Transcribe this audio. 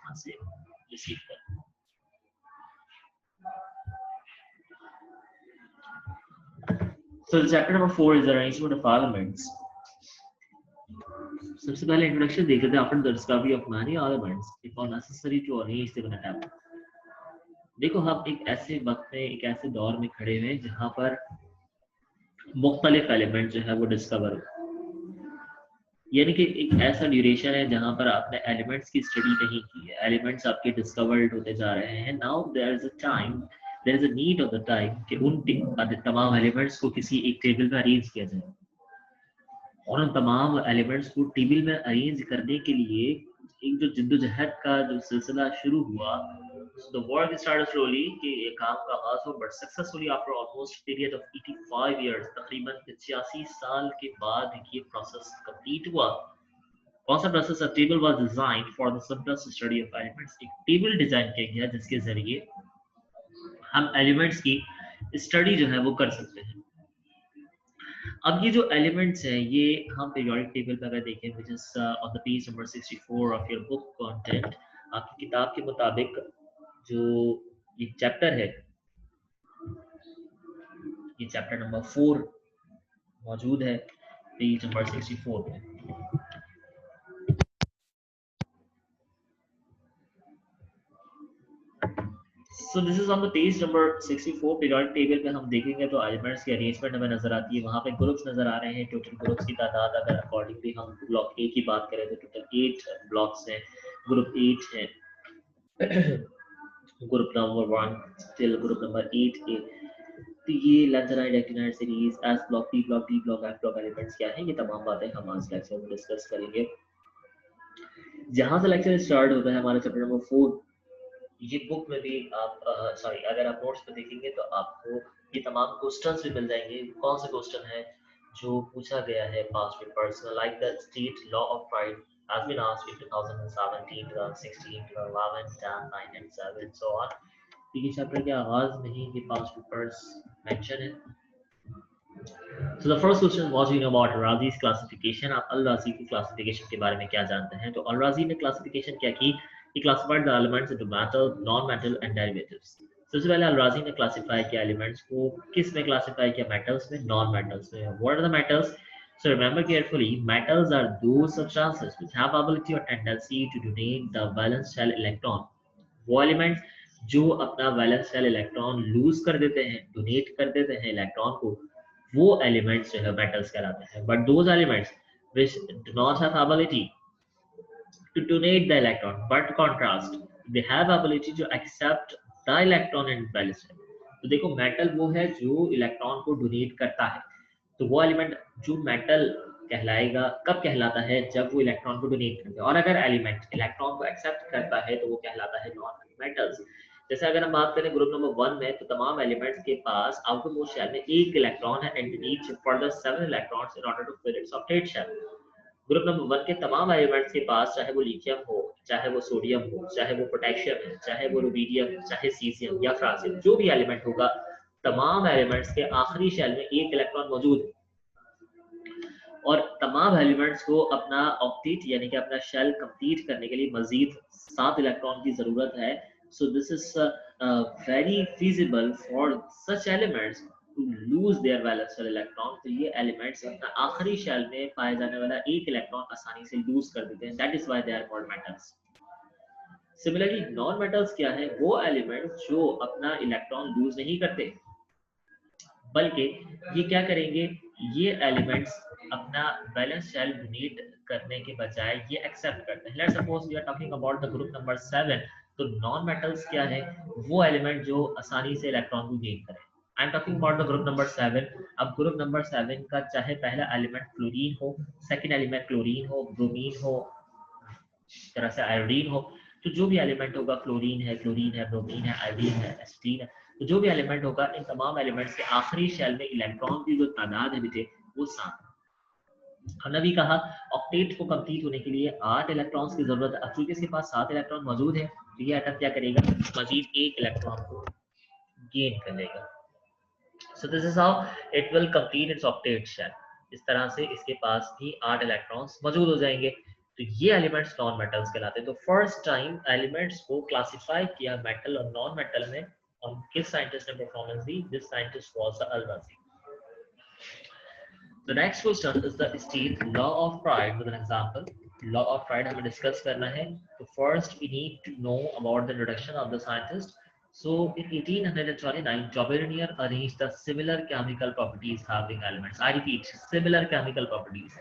यहाँ से रिसीव कर। So chapter number 4 is the arrangement of elements. सबसे पहले इंट्रोडक्शन देख लेते हैं. After the discovery of many elements, it was necessary to arrange them in a table. देखो हम एक ऐसे वक्त में, एक ऐसे दौर में खड़े हुए हैं जहां पर मुख्तलिफ एलिमेंट जो है वो डिस्कवर हो, यानी कि एक ऐसा ड्यूरेशन है जहां पर आपने एलिमेंट्स की स्टडी नहीं की है, एलिमेंट्स आपके डिस्कवर्ड होते जा रहे हैं. Now there is a time, there is a need of the time कि उन तमाम एलिमेंट्स को किसी एक टेबल में अरेंज किया जाए. और उन तमाम एलिमेंट्स को टेबल में अरेंज करने के लिए एक जो जिद्दोजहद का जो सिलसिला शुरू हुआ, the work started slowly कि ये काम का आगाज हो, but successfully after almost period of 85 years, तकरीबन 85 साल के बाद ये प्रोसेस कंप्लीट हुआ. कौन सा process? A table was designed for the simplest study of elements. एक टेबल डिजाइन किया गया जिसके जरिए हम एलिमेंट्स की स्टडी जो है वो कर सकते हैं. अब ये जो एलिमेंट्स हैं ये हम पीरियोडिक टेबल पर अगर देखें, which is on the page number 64 of your book content, आपकी किताब के मुताबिक जो ये चैप्टर है, ये चैप्टर नंबर 4 मौजूद है पेज नंबर 64 पे. So this is on the page number 64. Periodic table पे हम देखेंगे तो एलिमेंट्स की अरेंजमेंट हमें नजर आती है. वहां पे ग्रुप्स नजर आ रहे हैं. टोटल ग्रुप्स की तादाद अगर अकॉर्डिंगली हम ब्लॉक ए की बात करें तो टोटल 8 ब्लॉक्स हैं. ग्रुप 8 है. Group number 1 till group number 8 ए. तो ये lanthanide actinide series, S block, P block, D block, F block elements क्या है, ये तमाम बातें हम आज लेक्चर में डिस्कस करेंगे. जहां से लेक्चर स्टार्ट होता है हमारा चैप्टर नंबर 4. ये बुक में भी आप अगर आप नोट्स पे देखेंगे तो आपको ये तमाम क्वेश्चंस भी मिल जाएंगे. कौन से क्वेश्चन है जो पूछा गया है पास्ट पेपर्स में, like the state law of pride has been asked in 2017, 2016, 2011, 10, 9 and 7 so on. ये चैप्टर के आगाज में ही ये पास्ट पेपर्स मेंशन है. So the first question, what do you know about Razi's classification? आप अल-राज़ी की क्लासिफिकेशन के बारे में क्या जानते हैं? तो अल-राज़ी ने क्लासिफिकेशन क्या की? He classified the elements into metal, non-metal and derivatives. सबसे पहले अल-राज़ी ने क्लासिफाई किया एलिमेंट्स को. किस में क्लासिफाई किया? मेटल्स में, नॉन मेटल्स में. What are the metals? So remember carefully, metals are those substances which have ability or tendency to donate the valence shell electron. वो एलिमेंट्स जो अपना वैलेंस शेल इलेक्ट्रॉन लूज कर देते हैं, donate कर देते हैं इलेक्ट्रॉन को, वो एलिमेंट्स जो है मेटल्स कहलाते हैं. But those elements which do not have ability to donate the electron but contrast they have ability to accept the electron and valence shell. तो देखो मेटल वो है जो इलेक्ट्रॉन को डोनेट करता है. तो वो एलिमेंट जो मेटल कहलाएगा, कब कहलाता है? जब वो इलेक्ट्रॉन को डोनेट करता है. और अगर एलिमेंट इलेक्ट्रॉन को एक्सेप्ट करता है तो वो कहलाता है नॉन मेटल्स. जैसे अगर हम बात करें ग्रुप नंबर 1 में, तो तमाम एलिमेंट्स के पास आउटर मोस्ट शेल में एक इलेक्ट्रॉन है and needs further 7 electrons in order to fill its octet shell. Group number 1 के तमाम एलिमेंट्स के पास, चाहे वो लिथियम हो, चाहे वो सोडियम हो, चाहे वो पोटेशियम है, चाहे वो रुबीडियम, चाहे सीजियम या फ्रांसियम, जो भी एलिमेंट होगा, तमाम एलिमेंट्स के आखिरी शेल में एक इलेक्ट्रॉन मौजूद है. और तमाम एलिमेंट्स को अपना ऑक्टेट यानी कि अपना शेल कंप्लीट करने के लिए मजीद 7 इलेक्ट्रॉन की जरूरत है. So this is very feasible for such elements to lose their valence shell electron. तो ये एलिमेंट्स अपना आखिरी शेल में पाए जाने वाला एक इलेक्ट्रॉन आसानी से लूज कर देते हैं. That is why they are called metals. Similarly non metals क्या है? वो एलिमेंट्स जो अपना इलेक्ट्रॉन लूज नहीं करते, बल्कि ये क्या करेंगे, ये एलिमेंट्स अपना बैलेंस शेल डोनेट करने के बजाय ये एक्सेप्ट करते हैं. Let's suppose we are talking about the group number 7. तो नॉन मेटल्स क्या है? वो एलिमेंट जो आसानी से इलेक्ट्रॉन को गेन करे. I am talking about the group number 7. अब ग्रुप नंबर 7 का चाहे पहला एलिमेंट फ्लोरीन हो, सेकंड एलिमेंट क्लोरीन हो, ब्रोमीन हो, तरह से आयोडीन हो, तो जो भी एलिमेंट होगा, फ्लोरीन है, क्लोरीन है, ब्रोमीन है, आयोडीन है, एसिटीन है, तो जो भी एलिमेंट होगा, इन तमाम एलिमेंट्स के आखिरी शेल में इलेक्ट्रॉन की जो तादाद है बेटे वो 7. हमने भी कहा ऑक्टेट को कंप्लीट होने के लिए 8 इलेक्ट्रॉन्स की जरूरत है. अब चूंकि इसके पास 7 इलेक्ट्रॉन मौजूद है तो ये एटम क्या करेगा? मजीद एक इलेक्ट्रॉन को गेन कर लेगा. So this is how it will complete its octet shell. इस तरह से इसके पास भी 8 इलेक्ट्रॉन्स मौजूद हो जाएंगे. तो ये एलिमेंट्स नॉन मेटल्स कहलाते हैं। तो फर्स्ट टाइम एलिमेंट्स को क्लासिफाई किया मेटल और नॉन मेटल में, और किस साइंटिस्ट ने परफॉर्मेंस दी? This scientist was the al-Razi. The next question is the state law of Freud with an example. Law of Freud हमें डिस्कस करना है। तो first we need to know about the introduction of the scientist. So in 1829, Jobbernier arranged the similar chemical properties having elements. I repeat, similar chemical properties.